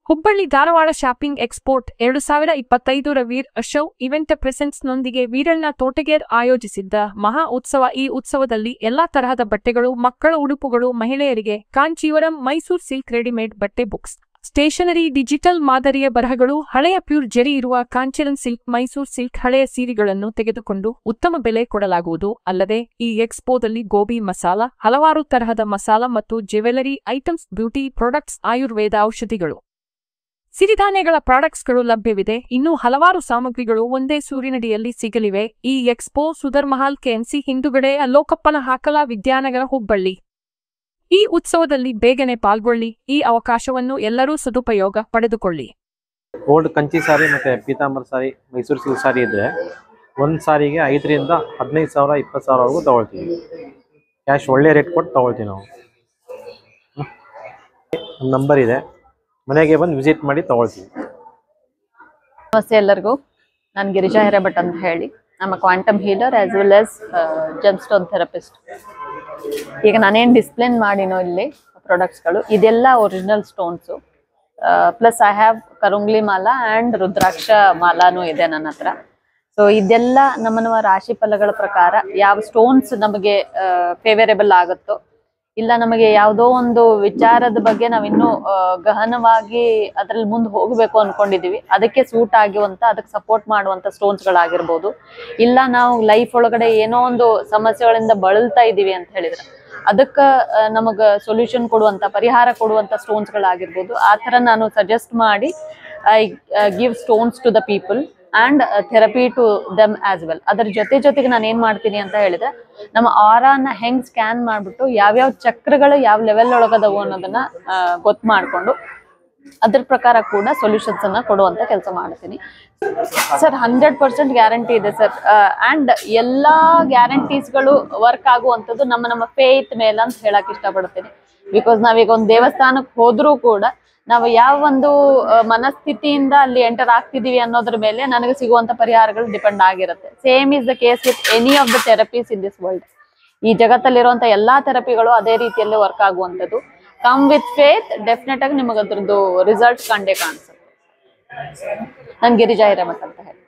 Hubballi Dharwad shopping export 2025 ವೀರ್ show event ಪ್ರೆಸೆನ್ಸ್ನೊಂದಿಗೆ Veeranna ತೋಟಗೇರ್ ಆಯೋಜಿಸಿದ್ದ ಮಹಾ ಉತ್ಸವ. ಈ ಉತ್ಸವದಲ್ಲಿ ಎಲ್ಲಾ ತರಹದ ಬಟ್ಟೆಗಳು, ಮಕ್ಕಳ ಉಡುಪುಗಳು, ಮಹಿಳೆಯರಿಗೆ ಕಾಂಚೀವರಂ, ಮೈಸೂರು ಸಿಲ್ಕ್, ರೆಡಿಮೇಡ್ ಬಟ್ಟೆ, ಬುಕ್ಸ್, ಸ್ಟೇಷನರಿ, ಡಿಜಿಟಲ್ ಮಾದರಿಯ ಬರಹಗಳು, ಹಳೆಯ ಪ್ಯೂರ್ ಜರಿ ಇರುವ ಕಾಂಚೀರಂ ಸಿಲ್ಕ್, ಮೈಸೂರು ಸಿಲ್ಕ್ ಹಳೆಯ ಸೀರೆಗಳನ್ನು ತೆಗೆದುಕೊಂಡು ಉತ್ತಮ ಬೆಲೆ ಕೊಡಲಾಗುವುದು. ಅಲ್ಲದೆ ಈ ಎಕ್ಸ್ಪೋದಲ್ಲಿ ಗೋಬಿ ಮಸಾಲಾ, ಹಲವಾರು ತರಹದ ಮಸಾಲಾ ಮತ್ತು jewellery items, beauty products, Ayurveda ಔಷಧಿಗಳು, ಸಿರಿಧಾನ್ಯಗಳ ಪ್ರಾಡಕ್ಟ್ಸ್ಗಳು ಲಭ್ಯವಿದೆ. ಇನ್ನೂ ಹಲವಾರು ಸಾಮಗ್ರಿಗಳು ಒಂದೇ ಸೂರಿನಡಿಯಲ್ಲಿ ಸಿಗಲಿವೆ. ಈ ಎಕ್ಸ್ಪೋ ಸುಧರ್ ಮಹಲ್ ಕೆಎಂಸಿ ಹಿಂದುಗಡೆ ಲೋಕಪ್ಪನ ಹಾಕಲ, ವಿದ್ಯಾನಗರ, ಹುಬ್ಬಳ್ಳಿ. ಈ ಉತ್ಸವದಲ್ಲಿ ಬೇಗನೆ ಪಾಲ್ಗೊಳ್ಳಿ. ಈ ಅವಕಾಶವನ್ನು ಎಲ್ಲರೂ ಸದುಪಯೋಗ ಪಡೆದುಕೊಳ್ಳಿ. ಓಲ್ಡ್ ಕಂಚಿ ಸಾರಿ ಮತ್ತೆ ಪೀತಾಂಬರ ಸಾರಿ, ಮೈಸೂರು ಸಿಲ್ಕ್ ಸಾರಿ ಇದ್ರೆ ಒಂದು ಸಾರಿಗೆ 5 ರಿಂದ 15,000 20,000ವರೆಗೂ ತಗೊಳ್ತೀವಿ. ಕ್ಯಾಶ್ ಒಳ್ಳೆ ರೇಟ್ ಕೊಟ್ಟು ತಗೊಳ್ತೀವಿ ನಾವು. ನಂಬರ್ ಇದೆ, ಮನೆಗೆ ಬಂದು ವಿಸಿಟ್ ಮಾಡಿ ತಗೊಳ್ತೀವಿ. ನಮಸ್ತೆ ಎಲ್ಲರಿಗೂ. ನಾನು ಗಿರಿಜಾ ಹಿರೇಭಟ್ ಅಂತ ಹೇಳಿ, ನಮ್ಮ quantum healer as well as gem stone therapist. ಈಗ ನಾನೇನು ಡಿಸ್ಪ್ಲೇನ್ ಮಾಡಿನೋ ಇಲ್ಲಿ ಪ್ರಾಡಕ್ಟ್ಸ್ಗಳು ಇದೆಲ್ಲ original stones. Plus I have karungali mala and rudraksha ಮಾಲಾನು ಇದೆ ನನ್ನ ಹತ್ರ. ಸೊ ಇದೆಲ್ಲ ನಮ್ಮ ರಾಶಿ ಫಲಗಳ ಪ್ರಕಾರ ಯಾವ ಸ್ಟೋನ್ಸ್ ನಮಗೆ ಫೇವರೇಬಲ್ ಆಗುತ್ತೋ, ಇಲ್ಲ ನಮಗೆ ಯಾವುದೋ ಒಂದು ವಿಚಾರದ ಬಗ್ಗೆ ನಾವಿನ್ನೂ ಗಹನವಾಗಿ ಅದ್ರಲ್ಲಿ ಮುಂದೆ ಹೋಗಬೇಕು ಅನ್ಕೊಂಡಿದೀವಿ, ಅದಕ್ಕೆ ಸೂಟ್ ಆಗಿರುವಂತ, ಅದಕ್ಕೆ ಸಪೋರ್ಟ್ ಮಾಡುವಂತ ಸ್ಟೋನ್ಸ್ಗಳಾಗಿರ್ಬೋದು, ಇಲ್ಲ ನಾವು ಲೈಫ್ ಒಳಗಡೆ ಏನೋ ಒಂದು ಸಮಸ್ಯೆಗಳಿಂದ ಬಳಲ್ತಾ ಇದೀವಿ ಅಂತ ಹೇಳಿದ್ರೆ ಅದಕ್ಕೆ ನಮಗೆ ಸೊಲ್ಯೂಷನ್ ಕೊಡುವಂತ, ಪರಿಹಾರ ಕೊಡುವಂತ ಸ್ಟೋನ್ಸ್ಗಳಾಗಿರ್ಬೋದು. ಆ ಥರ ನಾನು ಸಜೆಸ್ಟ್ ಮಾಡಿ I give stones to the people and therapy to them as well. ಅದ್ರ ಜೊತೆಗೆ ನಾನು ಏನು ಮಾಡ್ತೀನಿ ಅಂತ ಹೇಳಿದ್ರೆ, ನಮ್ಮ ಆರಾನ ಹೆಂಗೆ ಸ್ಕ್ಯಾನ್ ಮಾಡಿಬಿಟ್ಟು ಯಾವ್ಯಾವ ಚಕ್ರಗಳು ಯಾವ ಲೆವೆಲ್ ಒಳಗದವು ಅನ್ನೋದನ್ನ ಗೊತ್ತು ಮಾಡಿಕೊಂಡು ಅದ್ರ ಪ್ರಕಾರ ಕೂಡ ಸೊಲ್ಯೂಷನ್ಸ್ ಅನ್ನ ಕೊಡುವಂತ ಕೆಲಸ ಮಾಡ್ತೀನಿ ಸರ್. 100% ಗ್ಯಾರಂಟಿ ಇದೆ ಸರ್. ಆ್ಯಂಡ್ ಎಲ್ಲಾ ಗ್ಯಾರಂಟೀಸ್ಗಳು ವರ್ಕ್ ಆಗುವಂಥದ್ದು ನಮ್ಮ ಫೇತ್ ಮೇಲೆ ಅಂತ ಹೇಳಕ್ ಇಷ್ಟಪಡ್ತೀನಿ. ಬಿಕಾಸ್ ನಾವೀಗ ಒಂದು ದೇವಸ್ಥಾನಕ್ಕೆ ಹೋದ್ರೂ ಕೂಡ ನಾವು ಯಾವ ಒಂದು ಮನಸ್ಥಿತಿಯಿಂದ ಅಲ್ಲಿ ಎಂಟರ್ ಆಗ್ತಿದೀವಿ ಅನ್ನೋದ್ರ ಮೇಲೆ ನನಗೆ ಸಿಗುವಂತ ಪರಿಹಾರಗಳು ಡಿಪೆಂಡ್ ಆಗಿರುತ್ತೆ. Same is the case with any of the therapies in this world. ಈ ಜಗತ್ತಲ್ಲಿರುವಂತ ಎಲ್ಲಾ ಥೆರಪಿಗಳು ಅದೇ ರೀತಿಯಲ್ಲಿ ವರ್ಕ್ ಆಗುವಂಥದ್ದು. ಕಮ್ ವಿತ್ ಫೇತ್, ಡೆಫಿನೆಟ್ ಆಗಿ ನಿಮಗೆ ಅದ್ರದ್ದು ರಿಸಲ್ಟ್ ಕಂಡೇ ಕಾಣಿಸುತ್ತೆ. ನಾನು ಗಿರಿಜಾ ಹಿರೇಮಠ ಅಂತ ಹೇಳಿ.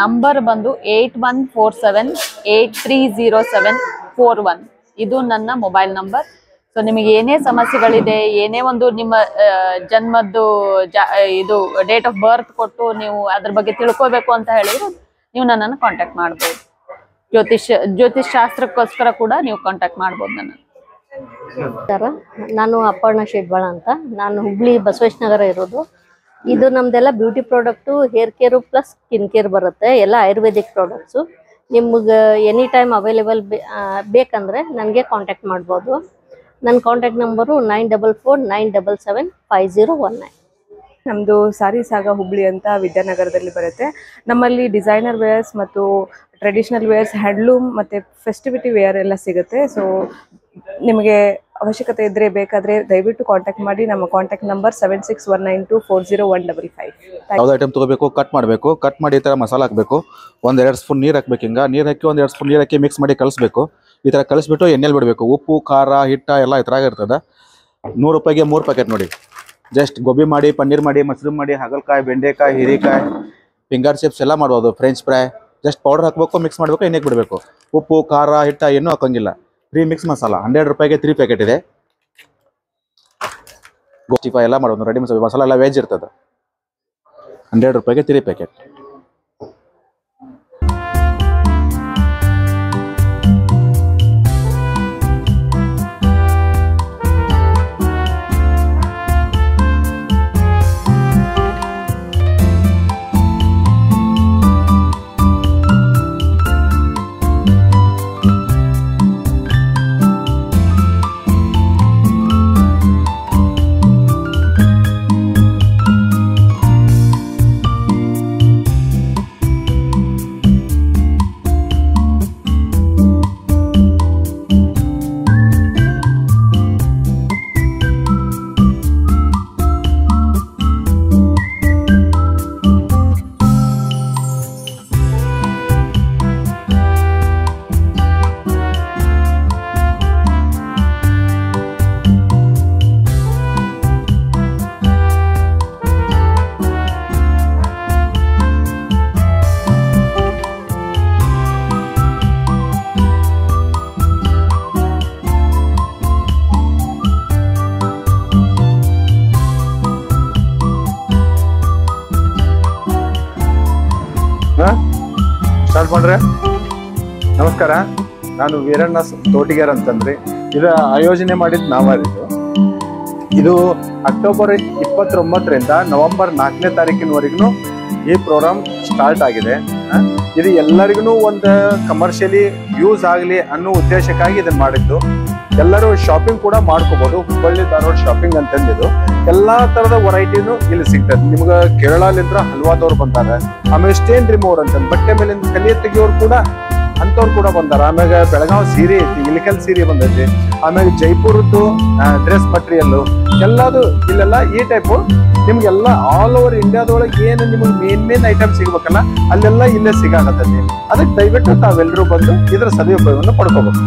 ನಂಬರ್ ಬಂದು 8147830741. ಇದು ನನ್ನ ಮೊಬೈಲ್ ನಂಬರ್. ಸೊ ನಿಮಗೆ ಏನೇ ಸಮಸ್ಯೆಗಳಿದೆ, ಏನೇ ಒಂದು ನಿಮ್ಮ ಜನ್ಮದ್ದು ಇದು ಡೇಟ್ ಆಫ್ ಬರ್ತ್ ಕೊಟ್ಟು ನೀವು ಅದ್ರ ಬಗ್ಗೆ ತಿಳ್ಕೋಬೇಕು ಅಂತ ಹೇಳಿದ್ರೆ ನೀವು ನನ್ನನ್ನು ಕಾಂಟ್ಯಾಕ್ಟ್ ಮಾಡ್ಬೋದು. ಜ್ಯೋತಿಷ್ ಶಾಸ್ತ್ರಕ್ಕೋಸ್ಕರ ಕೂಡ ನೀವು ಕಾಂಟ್ಯಾಕ್ಟ್ ಮಾಡ್ಬೋದು ನನ್ನನ್ನು. ನಾನು ಅಪರ್ಣ ಶೇಡ್ಬಾಳ ಅಂತ. ನಾನು ಹುಬ್ಳಿ ಬಸವೇಶ್ ನಗರ ಇರೋದು. ಇದು ನಮ್ದೆಲ್ಲ beauty product, hair care plus skin care ಬರುತ್ತೆ. ಎಲ್ಲ ಆಯುರ್ವೇದಿಕ್ ಪ್ರಾಡಕ್ಟ್ಸು. ನಿಮ್ಗೆ ಎನಿ ಟೈಮ್ ಅವೈಲೇಬಲ್ ಬೇಕಂದರೆ ನನಗೆ ಕಾಂಟ್ಯಾಕ್ಟ್ ಮಾಡ್ಬೋದು. ನನ್ನ ಕಾಂಟ್ಯಾಕ್ಟ್ ನಂಬರು 9449775019. ನಮ್ಮದು ಸಾರಿ ಸಾಗ ಹುಬ್ಳಿ ಅಂತ ವಿದ್ಯಾನಗರದಲ್ಲಿ ಬರುತ್ತೆ. ನಮ್ಮಲ್ಲಿ ಡಿಸೈನರ್ ವೇರ್ಸ್ ಮತ್ತು ಟ್ರೆಡಿಷ್ನಲ್ ವೇರ್ಸ್, ಹ್ಯಾಂಡ್ಲೂಮ್ ಮತ್ತು ಫೆಸ್ಟಿವಿಟಿ ವೇರ್ ಎಲ್ಲ ಸಿಗುತ್ತೆ. ಸೊ ನಿಮಗೆ ಅವಶ್ಯಕತೆ ಇದ್ದರೆ ಬೇಕಾದರೆ ದಯವಿಟ್ಟು ಕಾಂಟ್ಯಾಕ್ಟ್ ಮಾಡಿ. ನಮ್ಮ ಕಾಂಟ್ಯಾಕ್ಟ್ ನಂಬರ್ 7619240155. ಯಾವ್ದು ಐಟಮ್ ತೊಗೋಬೇಕು, ಕಟ್ ಮಾಡಬೇಕು. ಕಟ್ ಮಾಡಿ ಈ ಥರ ಮಸಾಲ ಹಾಕಬೇಕು. 1-2 ಸ್ಪೂನ್ ನೀರು ಹಾಕ್ಬೇಕು. ಹಿಂಗೆ ನೀರು ಹಾಕಿ 1-2 ಸ್ಪೂನ್ ನೀರು ಹಾಕಿ ಮಿಕ್ಸ್ ಮಾಡಿ ಕಳಿಸ್ಬೇಕು. ಈ ಥರ ಕಳಿಸ್ಬಿಟ್ಟು ಎಣ್ಣೆಲಿ ಬಿಡಬೇಕು. ಉಪ್ಪು, ಖಾರ, ಹಿಟ್ಟ ಎಲ್ಲ ಈ ಥರ ಇರ್ತದೆ. 100 ರೂಪಾಯಿಗೆ 3 ಪ್ಯಾಕೆಟ್ ನೋಡಿ. ಜಸ್ಟ್ ಗೋಬಿ ಮಾಡಿ, ಪನ್ನೀರ್ ಮಾಡಿ, ಮಶ್ರೂಮ್ ಮಾಡಿ, ಹಾಗಲಕಾಯಿ, ಬೆಂಡೆಕಾಯಿ, ಹೀರೆಕಾಯಿ, ಫಿಂಗರ್ ಚಿಪ್ಸ್ ಎಲ್ಲ ಮಾಡ್ಬೋದು. French fry. ಜಸ್ಟ್ ಪೌಡರ್ ಹಾಕಬೇಕು, ಮಿಕ್ಸ್ ಮಾಡಬೇಕು, ಎಣ್ಣೆಗೆ ಬಿಡಬೇಕು. ಉಪ್ಪು, ಖಾರ, ಹಿಟ್ಟ ಏನೂ ಹಾಕೋಂಗಿಲ್ಲ. ಫ್ರೀ ಮಿಕ್ಸ್ ಮಸಾಲ 100 ರೂಪಾಯಿಗೆ 3 ಪ್ಯಾಕೆಟ್ ಇದೆ. ಗೋಸ್ಟಿಫೈ ಎಲ್ಲ ಮಾಡೋದು. ರೆಡಿ ಮಸಾಲ ಎಲ್ಲ ವೆಜ್ ಇರ್ತದೆ. 100 ರೂಪಾಯಿಗೆ 3 ಪ್ಯಾಕೆಟ್. ಗೌಡ್ರೆ ನಮಸ್ಕಾರ. ನಾನು ವೀರಣ್ಣ ತೋಟಿಗೆರ್ ಅಂತಂದ್ರಿ. ಇದರ ಆಯೋಜನೆ ಮಾಡಿದ್ ನಾವಿದ್ದು. ಇದು ಅಕ್ಟೋಬರ್ 29ರಿಂದ ನವೆಂಬರ್ 4ನೇ ತಾರೀಕಿನವರೆಗೂ ಈ ಪ್ರೋಗ್ರಾಮ್ ಸ್ಟಾರ್ಟ್ ಆಗಿದೆ. ಇದು ಎಲ್ಲರಿಗೂ ಒಂದು ಕಮರ್ಷಿಯಲಿ ಯೂಸ್ ಆಗಲಿ ಅನ್ನೋ ಉದ್ದೇಶಕ್ಕಾಗಿ ಇದನ್ನ ಮಾಡಿದ್ದು. ಎಲ್ಲರೂ ಶಾಪಿಂಗ್ ಕೂಡ ಮಾಡ್ಕೋಬಹುದು. ಹುಬ್ಬಳ್ಳಿ ಧಾರವಾಡ ಶಾಪಿಂಗ್ ಅಂತಂದಿದ್ದು ಎಲ್ಲಾ ತರದ ವೆರೈಟಿನೂ ಇಲ್ಲಿ ಸಿಗ್ತದೆ. ನಿಮ್ಗೆ ಕೇರಳಲಿಂದ ಹಲ್ವಾದವ್ರು ಬಂದಾರೆ, ಆಮೇಲೆ ಸ್ಟೇನ್ ರಿಮೂವರ್ ಅಂತ ಬಟ್ಟೆ ಮೇಲಿಂದ ಕಲಿಯ ತೆಗಿಯೋರು ಕೂಡ ಅಂತವ್ರು ಕೂಡ ಬಂದಾರ. ಆಮ್ಯಾಗ ಬೆಳಗಾವಿ ಸೀರೆ ಐತಿ, ಇಲಿಕಲ್ ಸೀರೆ ಬಂದೈತಿ, ಆಮ್ಯಾಗ ಜೈಪುರದ್ದು ಡ್ರೆಸ್ ಮಟೀರಿಯಲ್ ಎಲ್ಲದು ಇಲ್ಲೆಲ್ಲ ಈ ಟೈಪು ನಿಮ್ಗೆಲ್ಲ ಆಲ್ ಓವರ್ ಇಂಡಿಯಾದೊಳಗೆ ಏನು ನಿಮ್ಗೆ ಮೇನ್ ಐಟಮ್ ಸಿಗ್ಬೇಕಲ್ಲ ಅಲ್ಲೆಲ್ಲ ಇಲ್ಲೇ ಸಿಗಾಕತ್ತೈತಿ. ಅದಕ್ಕೆ ದಯವಿಟ್ಟು ತಾವೆಲ್ಲರೂ ಬಂದು ಇದರ ಸದುಪಯೋಗವನ್ನು ಪಡ್ಕೋಬೇಕು.